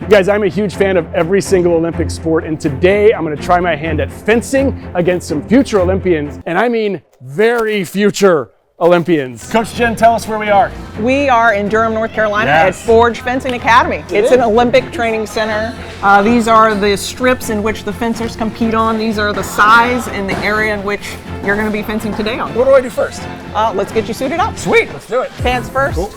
You guys, I'm a huge fan of every single Olympic sport, and today I'm gonna try my hand at fencing against some future Olympians, and I mean very future Olympians. Coach Jen, tell us where we are. We are in Durham, North Carolina at Forge Fencing Academy. It's an Olympic training center. These are the strips in which the fencers compete on. These are the size and the area in which you're going to be fencing today on. What do I do first? Let's get you suited up. Sweet, let's do it. Pants first. Cool.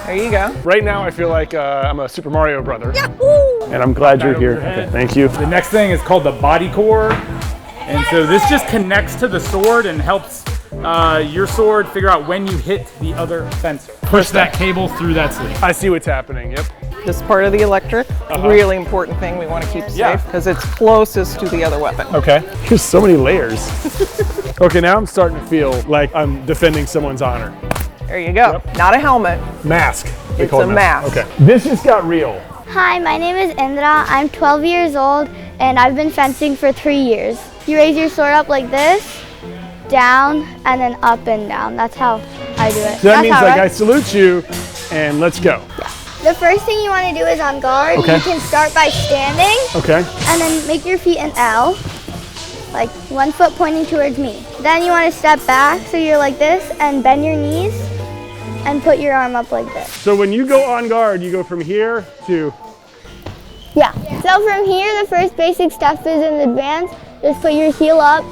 There you go. Right now I feel like I'm a Super Mario brother. Yahoo! And I'm glad you're here. Okay, thank you. The next thing is called the body core. And so this just connects to the sword and helps your sword figure out when you hit the other fencer. Push that cable through that sleeve. I see what's happening, yep. This part of the electric, really important thing we want to keep safe because it's closest to the other weapon. Okay, there's so many layers. Okay, now I'm starting to feel like I'm defending someone's honor. There you go. Yep. Not a helmet. Mask. It's a mask. Okay. This just got real. Hi, my name is Indra. I'm 12 years old and I've been fencing for 3 years. You raise your sword up like this, down, and then up and down. That's how I do it. So that means like I salute you and let's go. Yeah. The first thing you want to do is on guard. Okay. You can start by standing. Okay. And then make your feet an L, like 1 foot pointing towards me. Then you want to step back so you're like this and bend your knees and put your arm up like this. So when you go on guard, you go from here to... Yeah. So from here, the first basic step is in advance. Just put your heel up.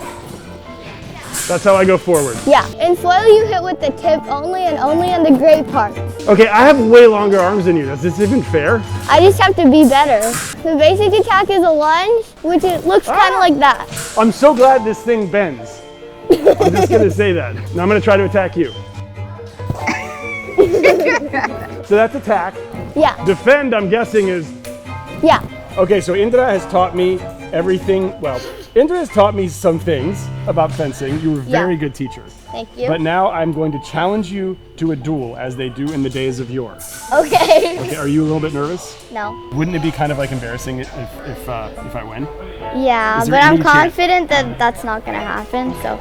That's how I go forward. Yeah, and slowly you hit with the tip only and only on the gray part. Okay, I have way longer arms than you. Is this even fair? I just have to be better. The basic attack is a lunge, which it looks kind of like that. I'm so glad this thing bends. I'm just gonna say that. Now I'm gonna try to attack you. So that's attack. Yeah. Defend, I'm guessing, is... Yeah. Okay, so Indra has taught me everything. Well, Indra has taught me some things about fencing. You were a very good teacher. Thank you. But now I'm going to challenge you to a duel as they do in the days of yore. Okay. Okay, are you a little bit nervous? No. Wouldn't it be kind of like embarrassing if I win? Yeah, but I'm confident that that's not going to happen, so.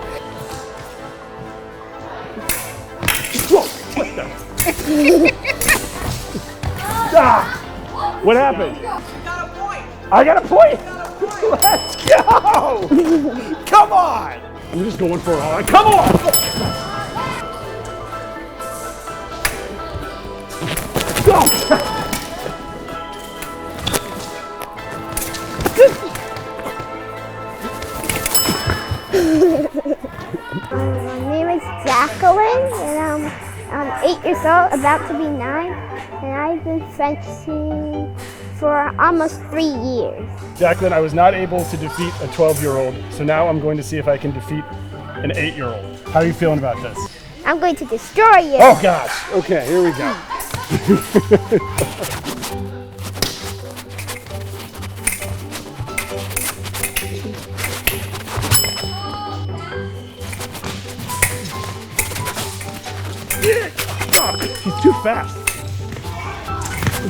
Whoa, what the? Ah, what happened? Got a point. I got a point. Let's go! Come on! I'm just going for it all. Come on! Go! My name is Jacqueline, and I'm 8 years old, about to be 9, and I've been fencing for almost 3 years. Jacqueline, I was not able to defeat a 12-year-old, so now I'm going to see if I can defeat an 8-year-old. How are you feeling about this? I'm going to destroy you. Oh gosh, okay, here we go. He's too fast.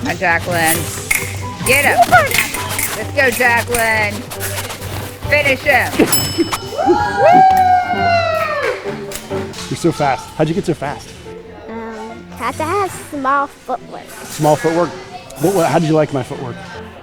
Hi, Jacqueline. Get him. Let's go, Jacqueline. Finish him. You're so fast. How'd you get so fast? Had to have small footwork. Small footwork? How did you like my footwork?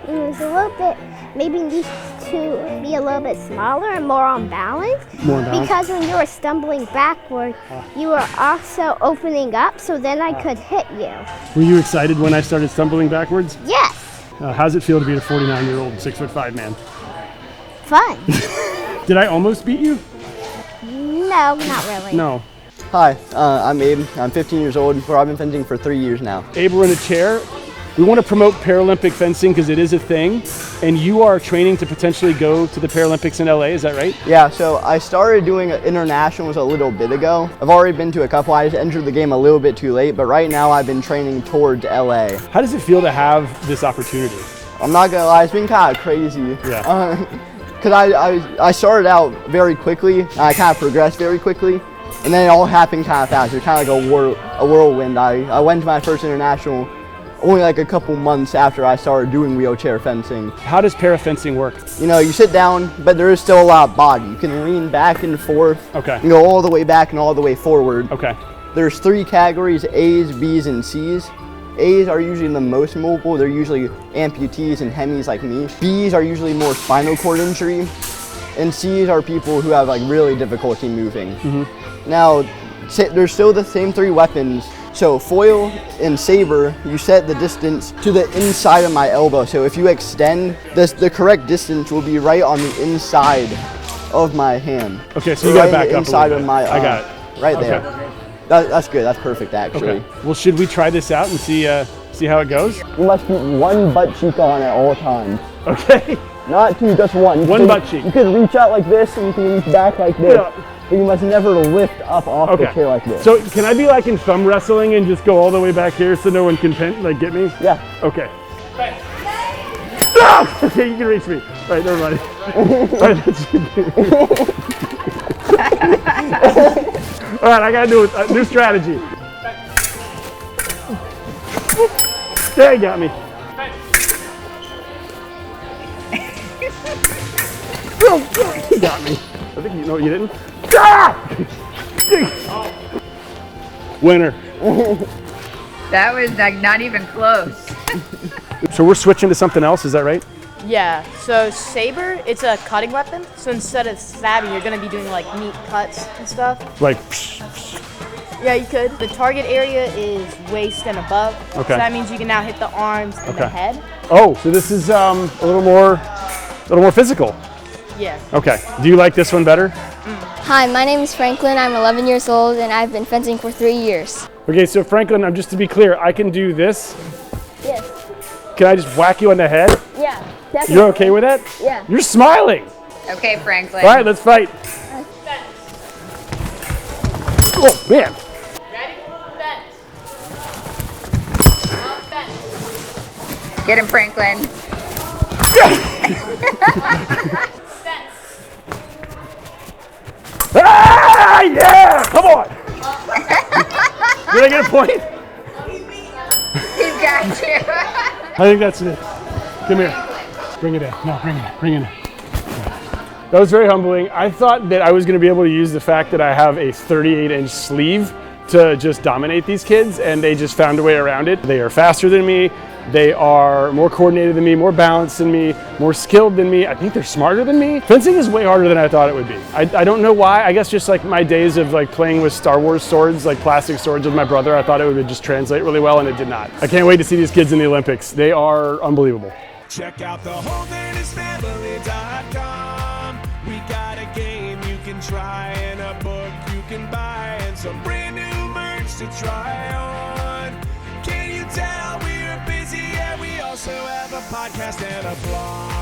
It was a little bit, maybe needs to be a little bit smaller and more on balance. More on balance? Because when you were stumbling backward, you were also opening up, so then I could hit you. Were you excited when I started stumbling backwards? Yes. How's it feel to be a 49-year-old, 6'5" man? Fun. Did I almost beat you? No, not really. No. Hi, I'm Abe. I'm 15 years old. I've been fencing for 3 years now. Abe, we're in a chair. We want to promote Paralympic fencing because it is a thing, and you are training to potentially go to the Paralympics in LA, is that right? Yeah, so I started doing internationals a little bit ago. I've already been to a couple. I just entered the game a little bit too late, but right now I've been training towards LA. How does it feel to have this opportunity? I'm not gonna lie, it's been kind of crazy. Yeah. Because I started out very quickly, and I kind of progressed very quickly, and then it all happened kind of fast. It was kind of like a whirlwind. I went to my first international only like a couple months after I started doing wheelchair fencing. How does para fencing work? You know, you sit down, but there is still a lot of body. You can lean back and forth. Okay. You go all the way back and all the way forward. Okay. There's 3 categories, A's, B's, and C's. A's are usually the most mobile. They're usually amputees and hemis like me. B's are usually more spinal cord injury. And C's are people who have like really difficulty moving. Now, there's still the same 3 weapons. So foil and saber, you set the distance to the inside of my elbow. So if you extend, the correct distance will be right on the inside of my hand. Okay, so you got to back up inside a little bit. of my I got it. Right there. That's good. That's perfect, actually. Okay. Well, should we try this out and see how it goes? You must keep one butt cheek on at all times. Okay. Not 2, just 1. One butt cheek. You can reach out like this, and you can reach back like this. Yeah. But you must never lift up off the chair like this. So can I be like in thumb wrestling and just go all the way back here so no one can get me? Yeah. Okay. Ah! Okay, you can reach me. All right, never mind. All right, that's all right, I gotta do a new strategy. There, you got me. You got me. I think you know you didn't. Ah! Winner. That was like not even close. So we're switching to something else, is that right? Yeah, so Saber, it's a cutting weapon. So instead of stabbing, you're gonna be doing like neat cuts and stuff. Like, Yeah, you could. The target area is waist and above. Okay. So that means you can now hit the arms and the head. oh, so this is a little more physical. Yeah. Okay. Do you like this one better? Hi, my name is Franklin. I'm 11 years old and I've been fencing for 3 years. Okay, so Franklin, just to be clear, I can do this. Yes. Can I just whack you on the head? Yeah, definitely. You're okay with that? Yeah. You're smiling. Okay, Franklin. All right, let's fight. Oh, man. Get him, Franklin. Ah, yeah! Come on! Did I get a point? He's got you. I think that's it. Come here. Bring it in. No, bring it in. That was very humbling. I thought that I was going to be able to use the fact that I have a 38-inch sleeve to just dominate these kids, and they just found a way around it. They are faster than me. They are more coordinated than me, more balanced than me, more skilled than me. I think they're smarter than me. Fencing is way harder than I thought it would be. I don't know why. I guess just like my days of like playing with Star Wars swords, like plastic swords with my brother, I thought it would just translate really well, and it did not. I can't wait to see these kids in the Olympics. They are unbelievable. Check out the Holdernessfamily.com. We got a game you can try and a book you can buy and some brand new merch to try on. Can you tell we're busy and we also have a podcast and a blog?